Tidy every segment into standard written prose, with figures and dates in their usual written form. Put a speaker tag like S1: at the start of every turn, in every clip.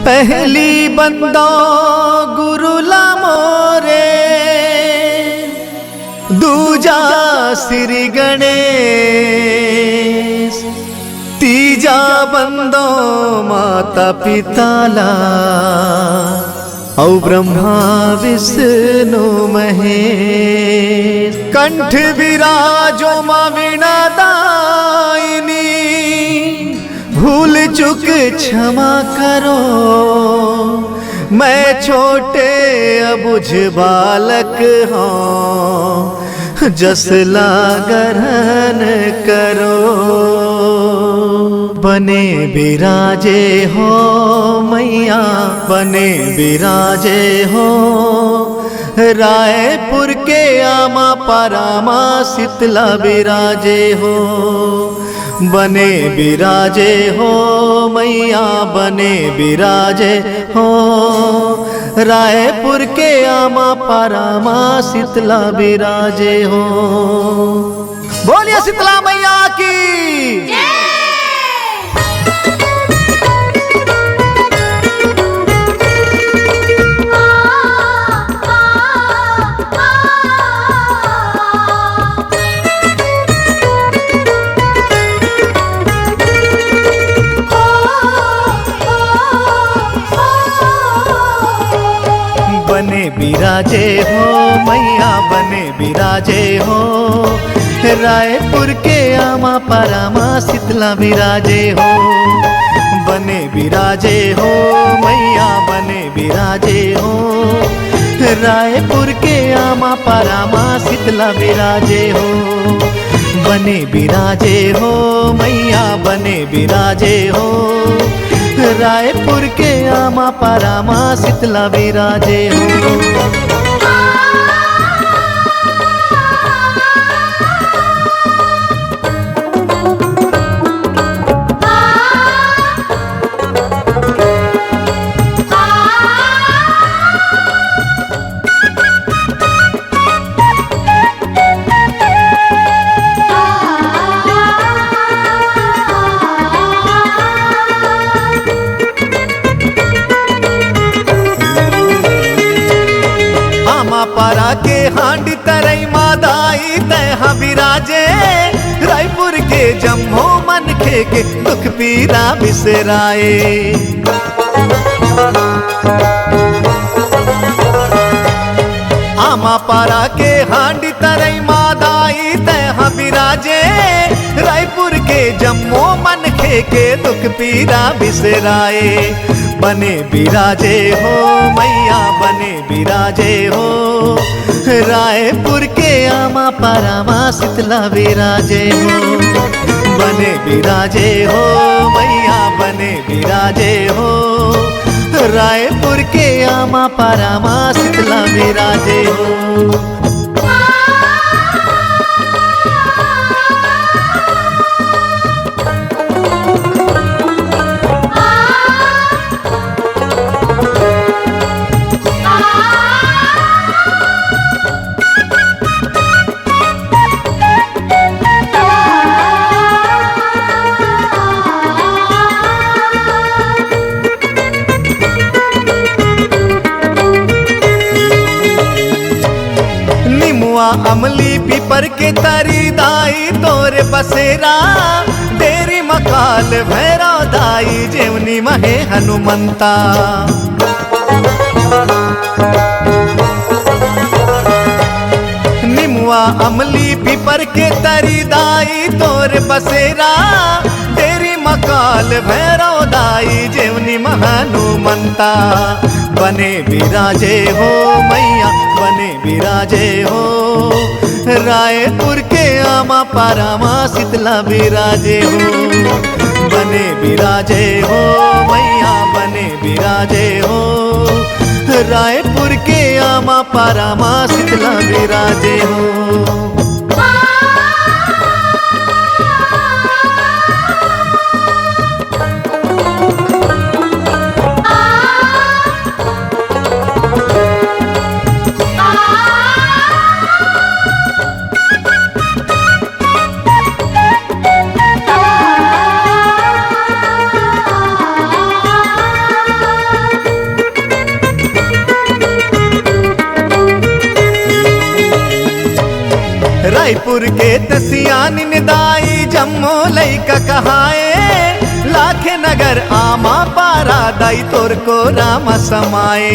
S1: पहली बंदो गुरुला मोरे, दूजा श्री गणेश, तीजा बंदो माता पिताला, औ ब्रह्मा विष्णु महेश। कंठ विराजो मां वीणा दायिनी, भूल चुक क्षमा करो, मैं छोटे अबुझ बालक हूँ, जसला ग्रहण करो। बने विराजे हो मैया, बने विराजे हो, रायपुर के आमा परामा शीतला विराजे हो। बने विराजे हो मैया, बने विराजे हो, रायपुर के आमा परामा शीतला विराजे हो। बोलिए शीतला मैया की। बने विराजे हो मैया, बने विराजे हो, रायपुर के आमा परामा शीतला विराजे हो। बने विराजे हो मैया, बने विराजे हो, रायपुर के आमा परामा शीतला विराजे हो। बने विराजे हो मैया, बने विराजे हो, रायपुर के आमा परामा शीतला विराजे हो। पारा के हांडी तरई मादाई तह विराजे, रायपुर के जम्मो मन खे के दुख पीरा बिसराए। आमा पारा के हांडी तरई मादाई तह विराजे, रायपुर के जम्मो मन खे के दुख पीरा बिसराए। बने विराजे हो मैया, बने विराजे हो, रायपुर के आमा परामा शीतला विराजे हो। बने विराजे हो मैया, बने विराजे हो, रायपुर के आमा परामा शीतला विराजे हो। अमली पीपर के तरी दाई तोरे बसेरा, डेरी मकाल भैरव दाई जेवनी महे हनुमंता। निमुआ अमली पीपर के तरी दाई तोरे बसेरा, डेरी मकाल भैरव दाई जेवनी हनुमंता। बने विराजे हो मैया, बने विराजे हो, रायपुर के आमा परामा शीतला विराजे हो। बने विराजे हो मैया, बने विराजे हो, रायपुर के आमा परामा शीतला विराजे हो। रायपुर के तसियान निदाई जम्मो लैका कहाए लाखे नगर आमा पारा दाई तोर को राम समाए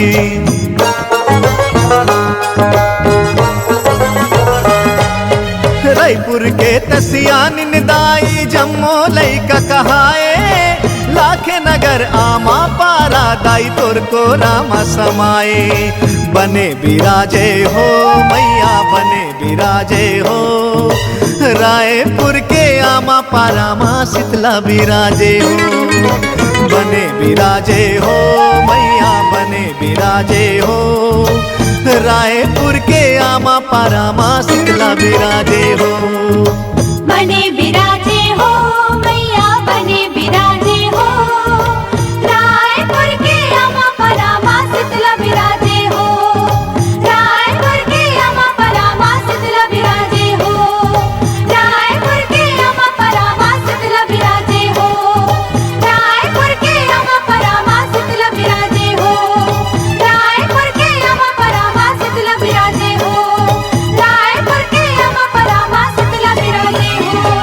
S1: रायपुर के तसियान निदाई जम्मो लैका कहाए लाखे नगर आमा पारा दाई तोर को राम समाए बने बिराजे हो मैया बने बिराजे हो रायपुर के आमा पारा माँ शीतला बिराजे हो बने बिराजे हो मैया बने बिराजे हो रायपुर के आमा पारा माँ शीतला बिराजे हो
S2: बने बिराजे हो मैया बने बिराजे हो रायपुर के आमा पारा माँ शीतला बिराजे हो रायपुर के आमा पारा माँ शीतला बिराजे हो रायपुर के आमा पारा माँ शीतला बिराजे हो रायपुर के आमा पारा माँ शीतला बिराजे हो रायपुर के आमा पारा माँ शीतला बिराजे हो रायपुर के आमा पारा माँ शीतला बिराजे हो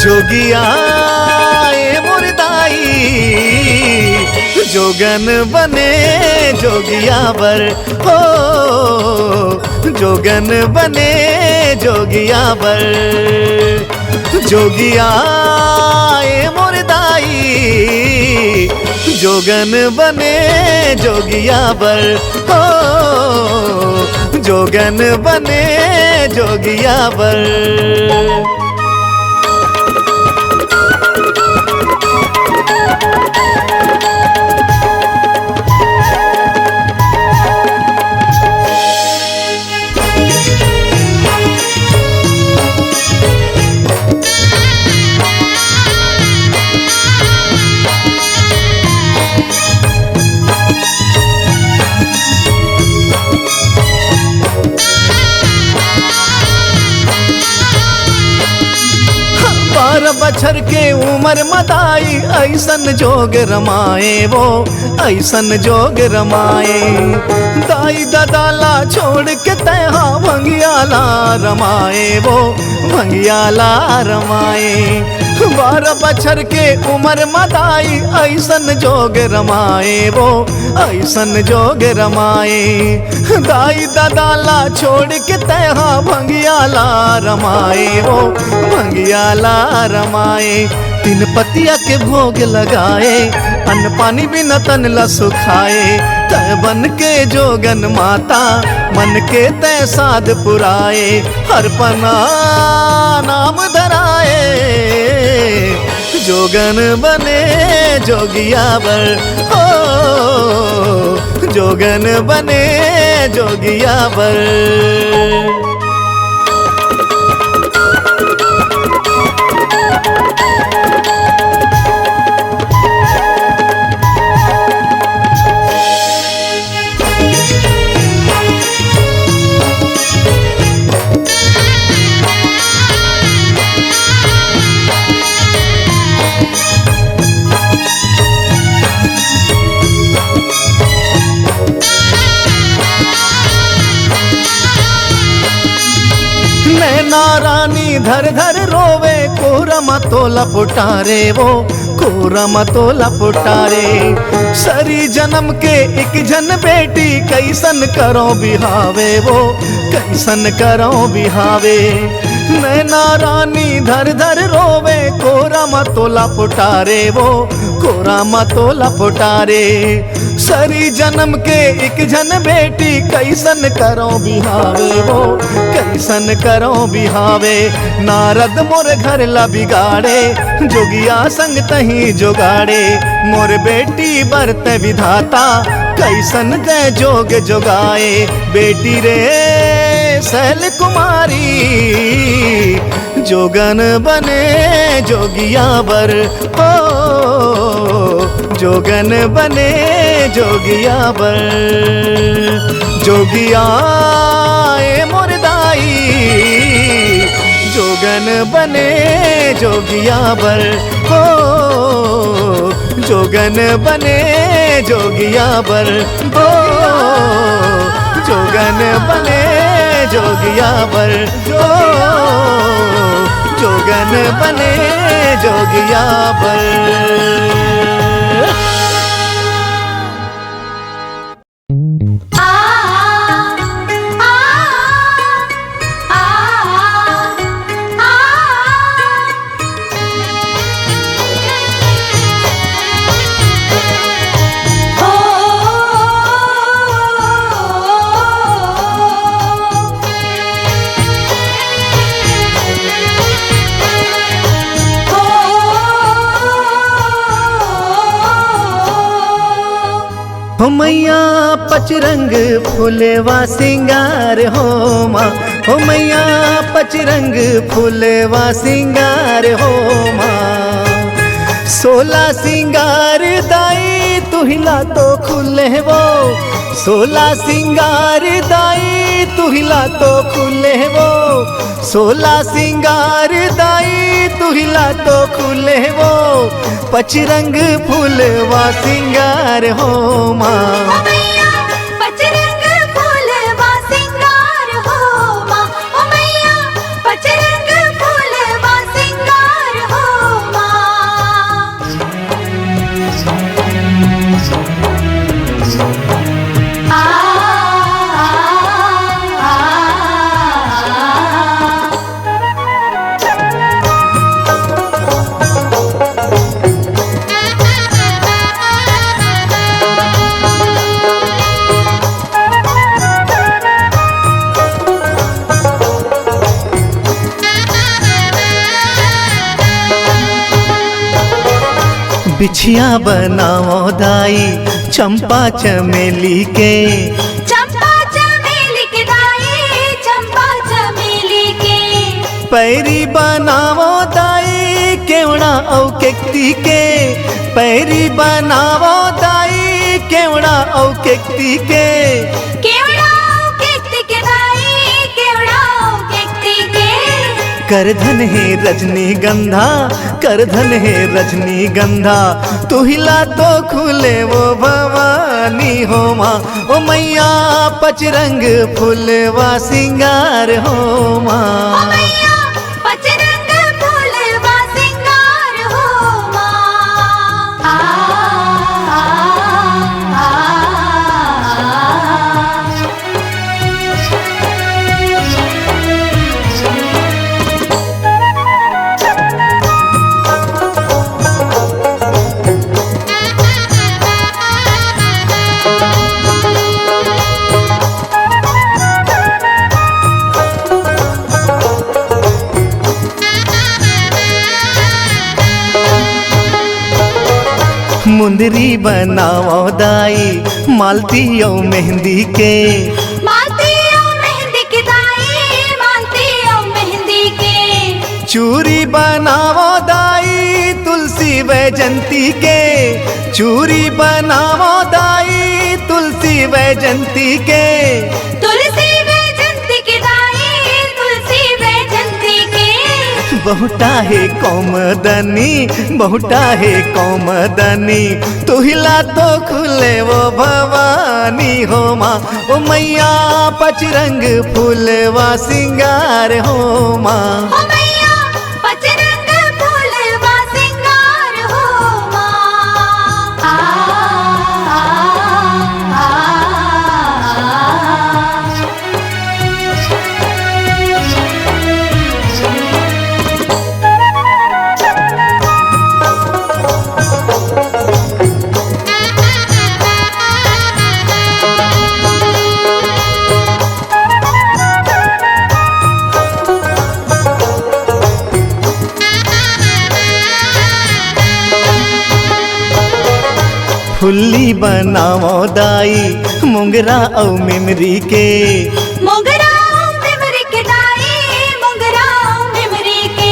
S1: जोगिया ए मुर्दाई जोगन बने जोगिया बर हो जोगन बने जोगिया बर जोगिया ए मुर्दाई जोगन बने जोगिया बर हो जोगन बने जोगिया बर बछर के उमर मदाई ऐसन जोग रमाए वो ऐसन जोग रमाए दाई ददाला छोड़ के तहा भंगियाला रमाए वो भंगियाला रमाए 12 बछर के उमर मदाई ऐसन जोग रमाए वो ऐसन जोग रमाए दाई ददाला छोड़ के तहा भंगियाला रमाए वो भंगियाला रमाए 3 पतिया के भोग लगाए अन्न पानी बिना तन ला सुखाए तय बन के जोगन माता मन के तय साध पुराए हर पना नाम धराए जोगन बने जोगिया बर हो जोगन बने जोगिया बर नारानी धर धर रोवे कोरमा तोला पुटारे वो कोरमा तोला पुटारे सरी जन्म के एक जन बेटी कैसन करो बिहावे वो कैसन करो बिहावे नैना रानी धर धर रोवे कोरमा तोला पुटारे वो कोरमा तोला पुटारे सरी जन्म के एक जन बेटी कैसन करो बिहावे वो कैसन करो बिहावे नारद मोर घर ला बिगाड़े जोगिया संग तही जोगाड़े मोर बेटी बरत विधाता कैसन दे जोग जोगाए बेटी रे शैल कुमारी जोगन बने जोगिया बर हो, जोगन बने जोगिया बर। जोगिया ए मुर्दाई जोगन बने जोगिया बर हो, जोगन बने जोगिया बर हो, जोगन बने जोगिया बर हो, जोगन बने जोगिया बर। हो मैया पचरंग फूलेवा सिंगार हो माँ, हो मैया पचरंग फूलेवा सिंगार हो माँ। 16 सिंगार दाई तुहिला तो खुले वो, 16 सिंगार दाई तुहिला तो खुले वो, 16 सिंगार दाई तुहिला तो खुले वो। पचरंग फूलवा सिंगार हो माँ,
S2: पचरंग फूलवा सिंगार हो माँ, ओ मैया पचरंग फूलवा सिंगार हो माँ।
S1: बिछिया बनाओ दाई चंपा चमेली के,
S2: चंपा चमेली के दाई चंपा चमेली के।
S1: पैरी बनाओ दाई केवड़ा औ केकती के, पैरी बनाओ दाई केवड़ा औ केकती के।
S2: केवड़ा केकती के दाई केवड़ा केकती के।
S1: करधन है रजनीगंधा, करधन है रजनीगंधा तुहिला तो खुले वो भवानी हो माँ। ओ मैया पचरंग फूलवा सिंगार हो माँ,
S2: पचरंग फूलवा सिंगार हो माँ।
S1: मुंदरी बनाओ दाई मालती औ मेहंदी के,
S2: मालती औ मेहंदी के दाई मालती औ मेहंदी के।
S1: चूरी बनाओ दाई तुलसी वैजंती के, चूरी बनाओ दाई तुलसी वैजंती के।
S2: तुलसी वैजंती के दाई तुलसी वैजंती के।
S1: बहुटा है कौमदनी, बहुटा है कौमदनी तुहिला तो खुले वो भवानी हो माँ। ओ मैया पचरंग फूलवा सिंगार हो माँ,
S2: ओ मैया पचरंग फूलवा सिंगार हो माँ।
S1: फुल्ली बनाओ दाई मुंगरा औ मेमरी के,
S2: मुंगरा मेमरी के दाई मुंगरा मेमरी के।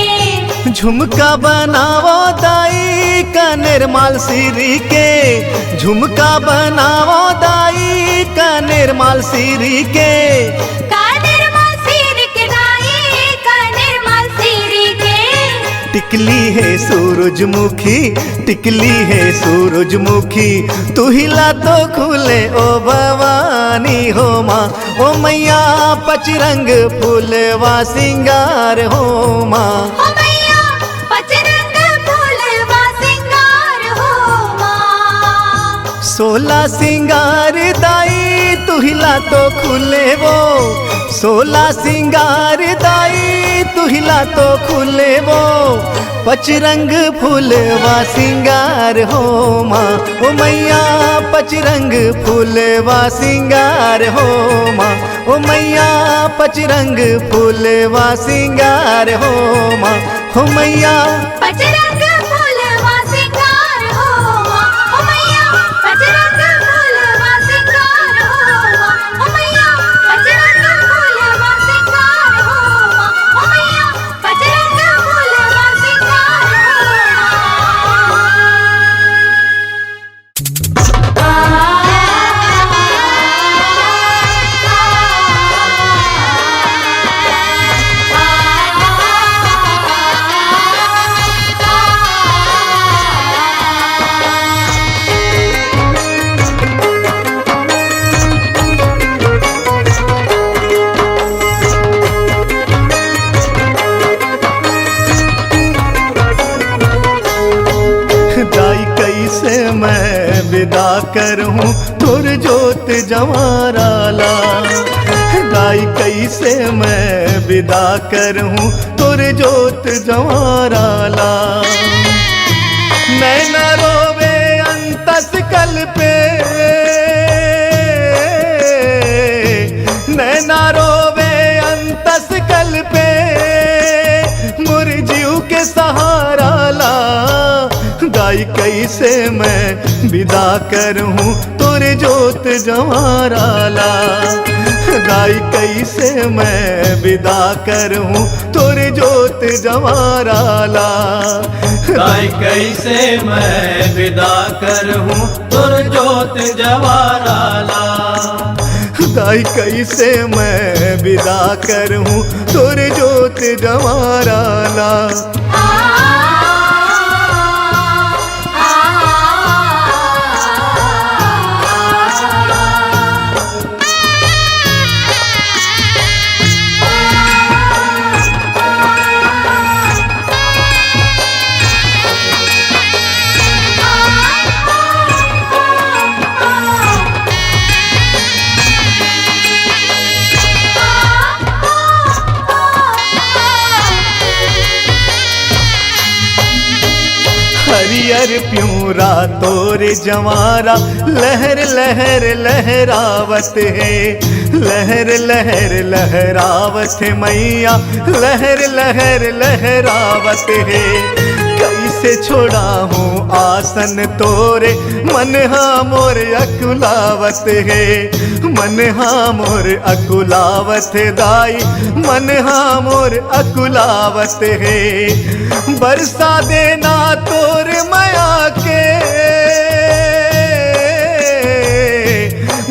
S1: झुमका बनावो दाई का निर्मल सिरी के, झुमका बनावो दाई का निर्मल सिरी के।
S2: का निर्मल सिर के दाई का निर्मल सिर के।
S1: टिकली है सूरजमुखी, टिकली है सूरजमुखी, तू हिला तो खुले ओ भवानी हो माँ। ओ मैया पचरंग फूलवा सिंगार हो माँ।
S2: ओ मैया पचरंग फूलवा सिंगार हो माँ।
S1: 16 सिंगार दाई तू हिला तो खुले वो, 16 सिंगार दाई तू हिला तो खुले वो, पचरंग फूलवा सिंगार हो माँ। ओ मैया पचरंग फूलवा सिंगार हो माँ। ओ मैया पचरंग फूलवा सिंगार हो माँ। हो मैया
S2: पचरंग फूलवा सिंगार हो माँ। ओ मैया पचरंग फूलवा सिंगार हो माँ। ओ मैया पचरंग फूलवा सिंगार हो माँ। ओ मैया पचरंग फूलवा सिंगार हो
S1: दाई कैसे मैं विदा करूं तुर जोत जवाराला। दाई कैसे मैं विदा करूं तुर जोत जवाराला। नैन रोवे अंतस कल पे, नैना रोवे अंतस कल पे, मुरजिऊ के सहारा ला। दाई कैसे मैं विदा करूं तुर जोत जवाराला। दाई कैसे मैं विदा करूं तुर जोत जवाराला।
S3: दाई कैसे मैं विदा करूं तुर जोत जवाराला।
S1: दाई कैसे मैं विदा करूं तुर जोत जवाराला। हरियर प्यूरा तोरे जवारा, लहर लहर लहरावत है, लहर लहर लहरावत है मैया, लहर लहर लहरावत है। कैसे छोड़ा हूँ आसन तोरे, मन हाँ मोर अकुलावत है, मन हाँ मोर अकुलावत है दाई, मन हाँ मोर अकुलावत है। बरसा देना तोर माया के,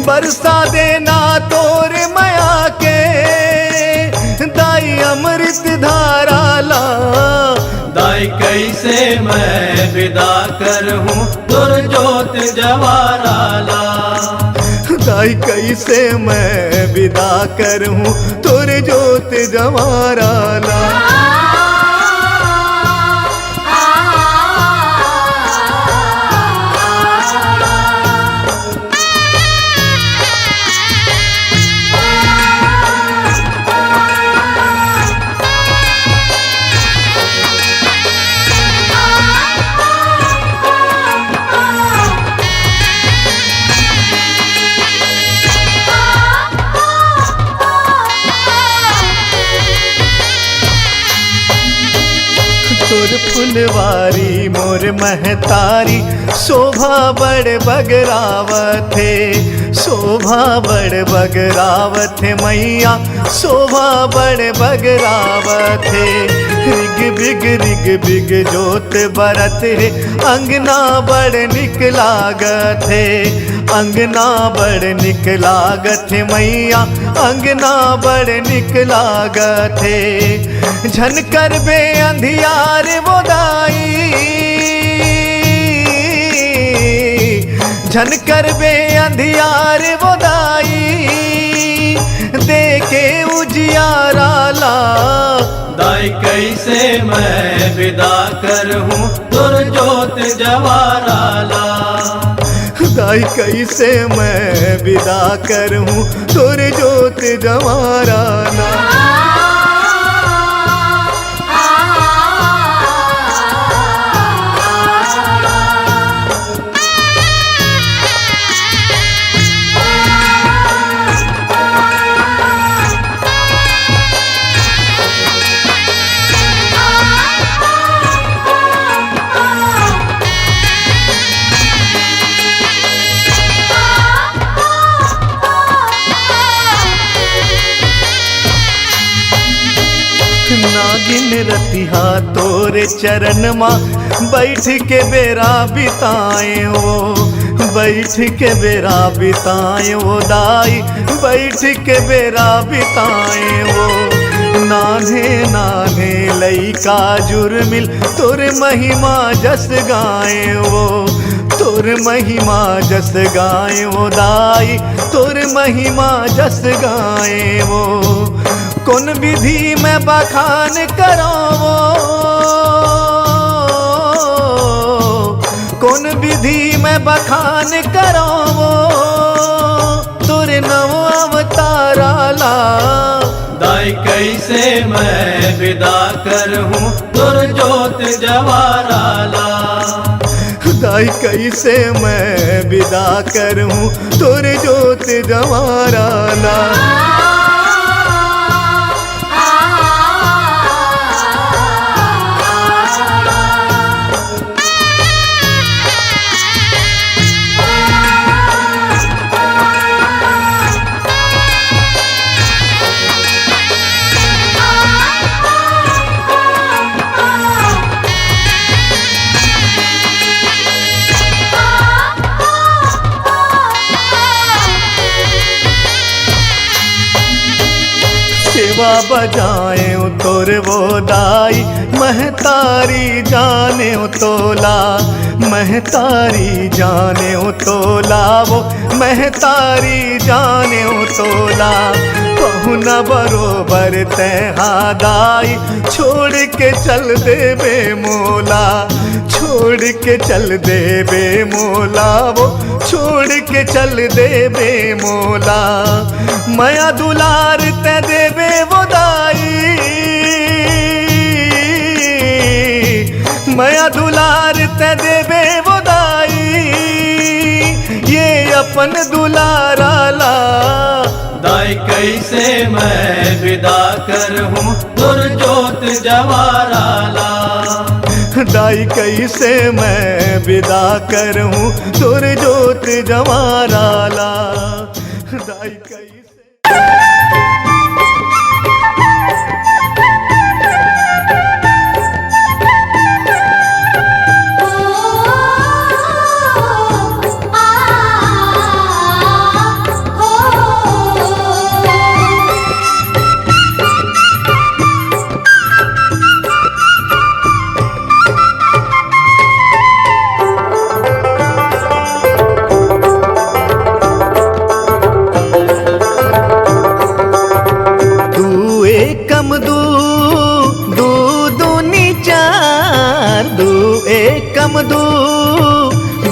S1: बरसा देना तोर माया के, दाई अमृत धारा ला।
S3: दाई कैसे मैं विदा करूं तुर जोत जवाराला।
S1: दाई कैसे मैं विदा करूं तुर जोत जवाराला। फुलवारी मोर महतारी शोभा बड़ बगरावत है, शोभा बड़ बगरावत है मैया, शोभा बड़ बगरावत है। रिग बिग जोत बरत है, अंगना बड़ निक लागत है, अंगना बड़ निक लागत है मैया, अंगना बड़ निक लागत है। झन कर बे अंधियार वो दाई, झन कर बे अंधियार वो दाई, देखे उजियारा ला।
S3: दाई कैसे मैं विदा करूं दुर्जोत जवाराला,
S1: दाई कैसे मैं विदा करूं दुर्जोत जवाराला। नागिन रतिहा तोरे चरण माँ बैठ के बेरा बिताए वो, बैठ के बेरा बिताए वो दाई, बैठ के बेरा बिताए वो। नान्हे नान्हे लइका जुर्मिल तोर महिमा जस गाए वो, तोर महिमा जस गाए वो दाई, तोर महिमा जस गाए वो। कौन विधि में बखान करावो, कौन विधि में बखान करावो, तोरे नव अवतारा ला।
S3: दाई कैसे मैं विदा करूं दुर्जोत जवाराला,
S1: दाई कैसे मैं विदा करूं दुर्जोत जवाराला। सेवा बजाए तोर वो दाई, महतारी जाने तोला, महतारी जाने तोला वो, महतारी जाने तोला। पहुना बरोबर तैहा दाई, छोड़ के चल दे बे मोला, छोड़ के चल दे बे मोला वो, छोड़ के चल दे बे मोला। माया दुलार ते देवे वो दाई, माया दुलार ते देवे वो दाई, ये अपन दुलारा ला।
S3: दाई कैसे मैं विदा करूं दुर्जोत जवाराला,
S1: दाई कैसे मैं विदा करूं दुर्जोत जवाराला। दाई कैसे एकम दू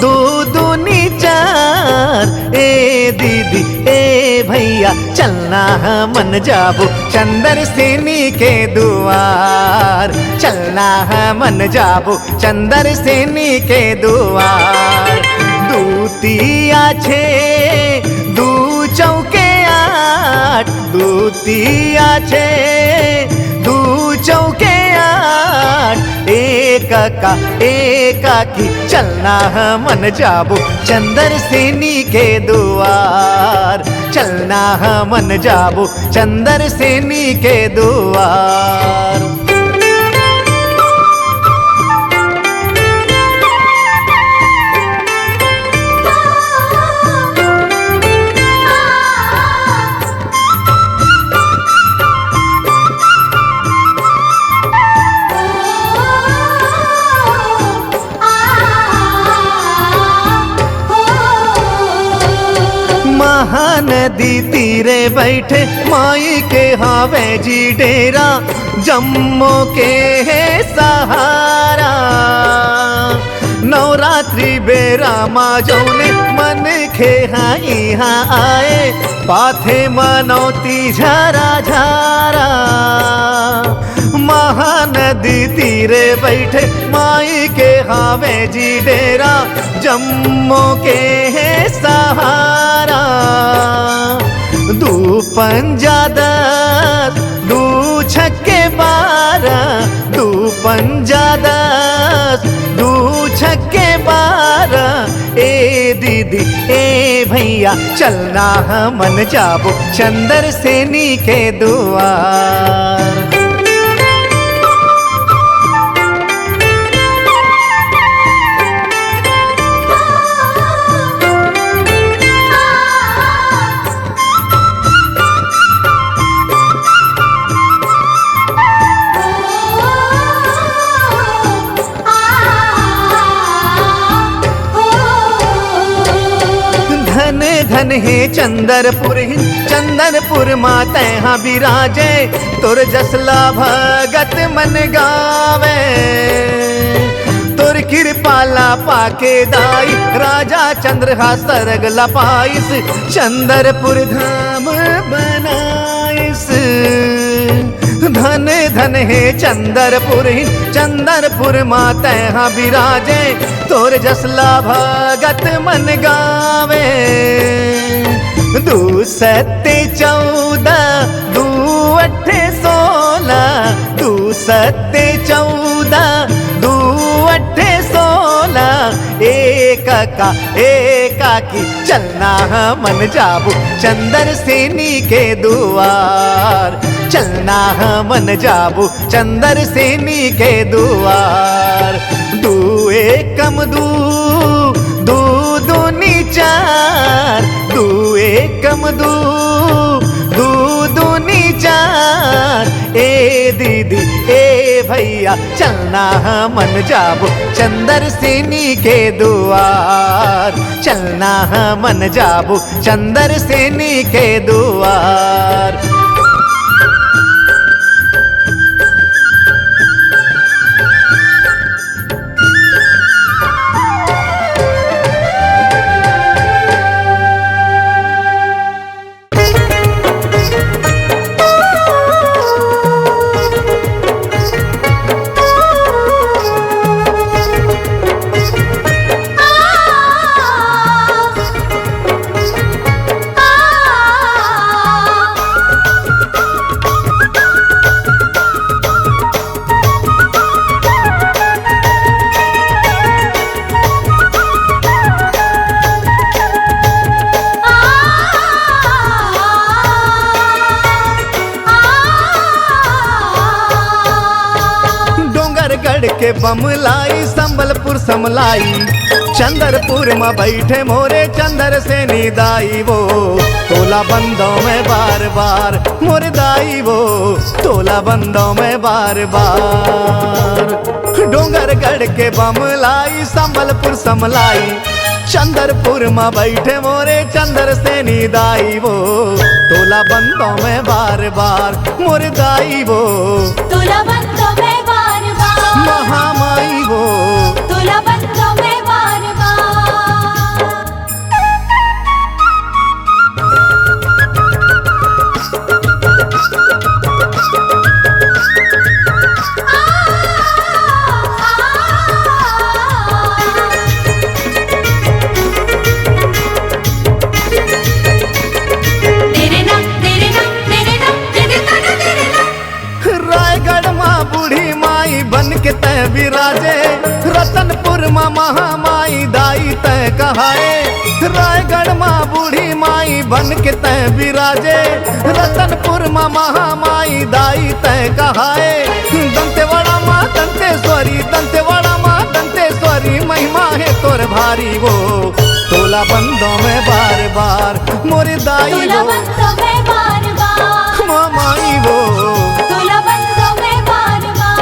S1: दू दूनी चार, ए दीदी ए भैया चलना मन जाबो चंदर सेनी के दुआर, चलना मन जाबो चंदर सेनी के दुआर। दूतिया छे दू चौके आठ, दूतिया छे दू चौके आठ, ए एकाकी चलना मन जाबो चंदर सेनी के दुआर, चलना मन जाबो चंदर सेनी के दुआर। महानदी तीरे बैठे माई के हावे जी डेरा, जम्मू के है सहारा। नवरात्रि बेरा माँ जौने मन खे यहाँ आए, पाथे मनौती झरा झरा। महानदी तीरे बैठे माई के हावे जी डेरा, जम्मू के है सहारा। दू पंजा 10 दू छक्के 12, दू पंजा 10 दू छक्के 12। ए दीदी ए भैया चलना मन जाबो चंदर सेनी के दुआर। धन है चंदरपुर माते हाँ बिराजे, तुर जसला भगत मन गावे। तुर कृपाला पाके दाई राजा चंद्रहा सरग लपाइस, चंदरपुर धाम बनाइस। धन है चंदरपुर माते हाँ बिराजे, तोर जसला भगत मन गावे। 2 7 14 2 8 16, 2 7 14 2 8 16। एकाकी चलना मन जाबो चंदर सेनी के दुआर, चलना मन जाबो चंदर सेनी के दुआर। 2 एकम 2 2 दूनी 4, 2 एकम 2 2 दूनी 4। ए दीदी ए भैया चलना मन जाबो चंदर सेनी के दुआर, चलना मन जाबो चंदर सेनी के दुआर। के बमलाई संबलपुर समलाई, चंदरपुर में बैठे मोरे चंदर सेनी दाई वो। तोला बंदों में बार बार मोरे दाई वो, तोला बंदों में बार बार। डोंगरगढ़ के बमलाई संबलपुर समलाई, चंदरपुर में बैठे मोरे चंदर सेनी दाई वो। तोला बंदों में बार बार मोरे दाई वो,
S2: तोला बंदों में बार बार
S1: महामाई वो।
S2: तोला बंदों में बार
S1: रायगढ़ माँ बूढ़ी माई बन के तय रायगढ़ माँ बूढ़ी माई बन के तय विराजे, रतनपुर माँ महामाई दाई तय कहाए। दंतेवाड़ा माँ दंतेश्वरी, दंतेवाड़ा माँ दंतेश्वरी, महिमा है तोर भारी वो, तोला बंदों में बार बार मोरे दाई
S2: तोला
S1: वो,
S2: बंदों में बार बार,
S1: मामाई वो।
S2: तोला बंदों में बार बार।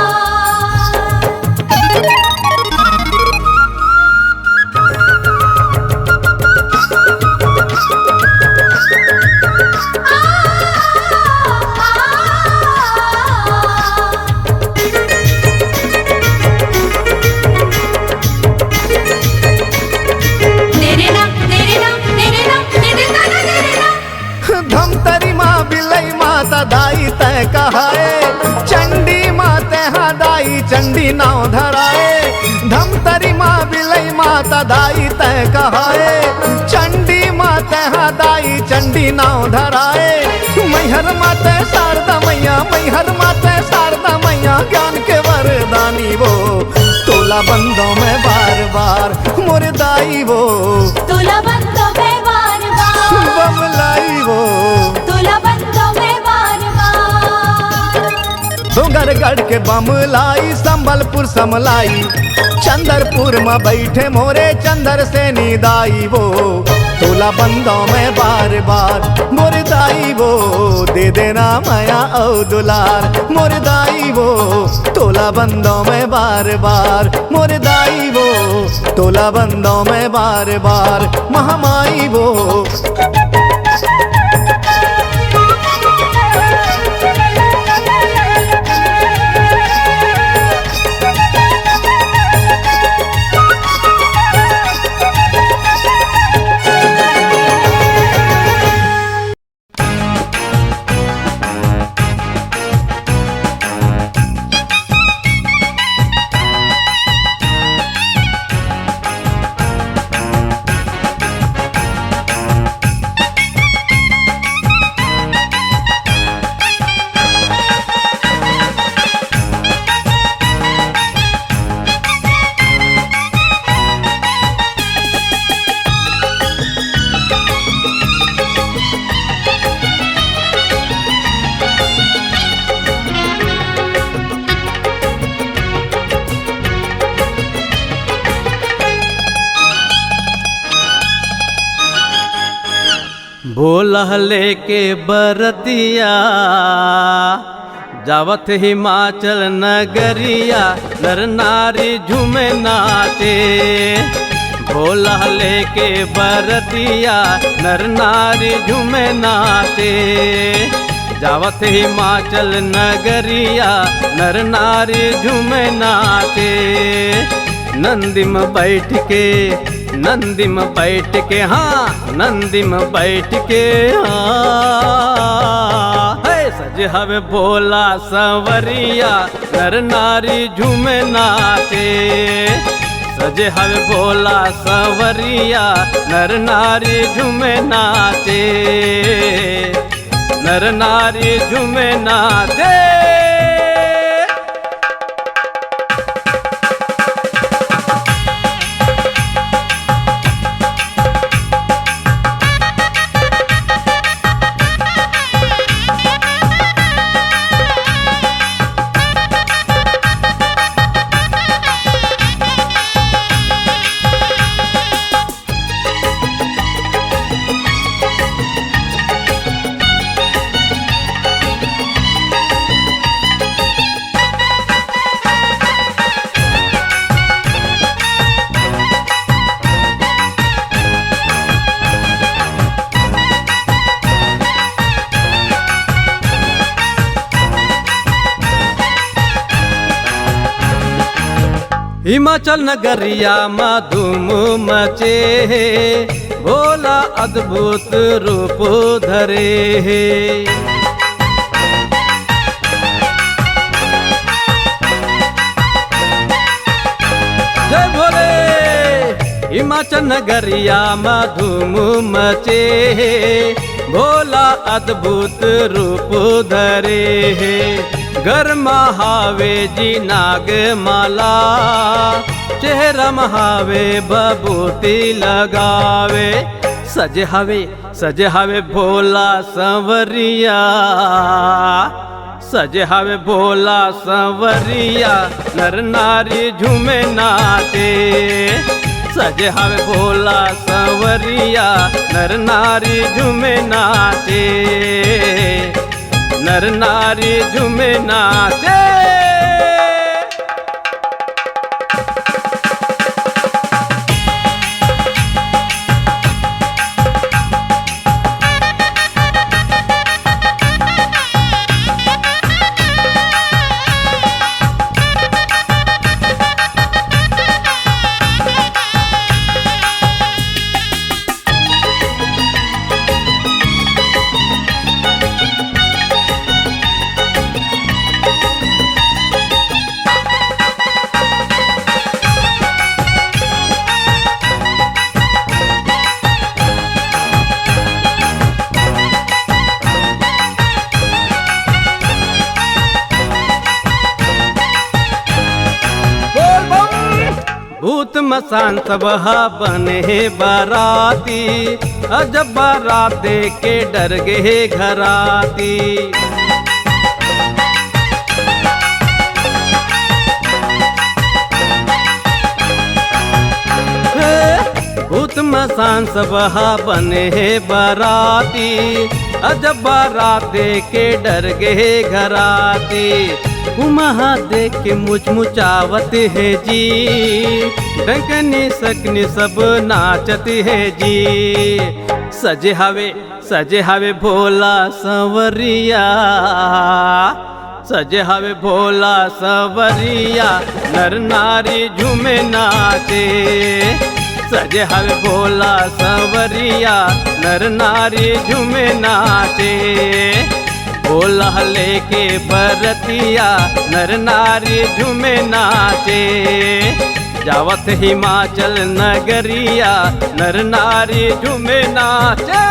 S2: तेरे नाम तेरे नाम तेरे नाम तेरे ताना तेरे नाम।
S1: धमतरी माँ बिलई माता दाई तय कहाए, चंडी माँ तेहा दाई चंडी नाव धराए। धमतरी माँ बिलई माता दाई तय कहाए, चंडी माँ तेहा दाई चंडी नाव धराए। मैहर माते शारदा मैया, मैहर माते शारदा मैया, ज्ञान के वरदानी वो, तोला बंदों में बार बार मोरे दाई वो,
S2: तोला बंदों में बार बार,
S1: बमलाई वो।
S2: तोला बंदों में बार बार।
S1: डोंगरगढ़ के बमलाई, संबलपुर समलाई, चंदरपुर में बैठे मोरे चंदर से निदाई वो, तोला बंदों में बार बार मोरे दाई वो, दे देना माया औ दुलार मोरे दाई वो, तोला बंदों में बार बार मोरे दाई वो, तोला बंदों में बार बार महामाई वो।
S3: भोला लेके बरतिया जावत हिमाचल नगरिया, नर नारी झूमे नाचे। भोला लेके बरतिया नर नारी झूमे नाचे, जावत हिमाचल नगरिया नर नारी झूमे नाचे। नंदी में बैठ के, नंदी में बैठ के, हाँ नंदी में बैठ के, हाँ है सजे हवे भोला संवरिया नर नारी झूमे नाचे। सजे हवे भोला संवरिया नर नारी झूमे नाचे, नर नारी झूमे नाचे। हिमाचल नगरिया में धूम मचे, भोला अद्भुत रूप धरे। जय भोले। हिमाचल नगरिया में धूम मचे, भोला अद्भुत रूप धरे है। घर महावे जी नाग माला, चेहरा महावे बबूती लगावे। सजे हवे भोला संवरिया, सजे हवे भोला संवरिया, नर नारी झूमे नाचे। सजे हवे भोला संवरिया, नर नारी झूमे नाचे, नर नारी झूमे नाचे। भूत मसान सब बने बाराती, अजब बारात देख के डर गए घराती। भूत मसान सब बने बाराती, अजब बारात देख के डर गए घराती। उमहा देख के मुचमुचावत है जी, डंकनी सकनी सब नाचत है जी। सजे हवे भोला संवरिया, सजे हवे भोला संवरिया, नर नारी झूमे नाचे। सजे हवे भोला संवरिया, नर नारी झूमे नाचे। भोला लेके बरतिया, नर नारी झूमे नाचे। जावत हिमाचल नगरिया, नर नारी झूमे नाचे।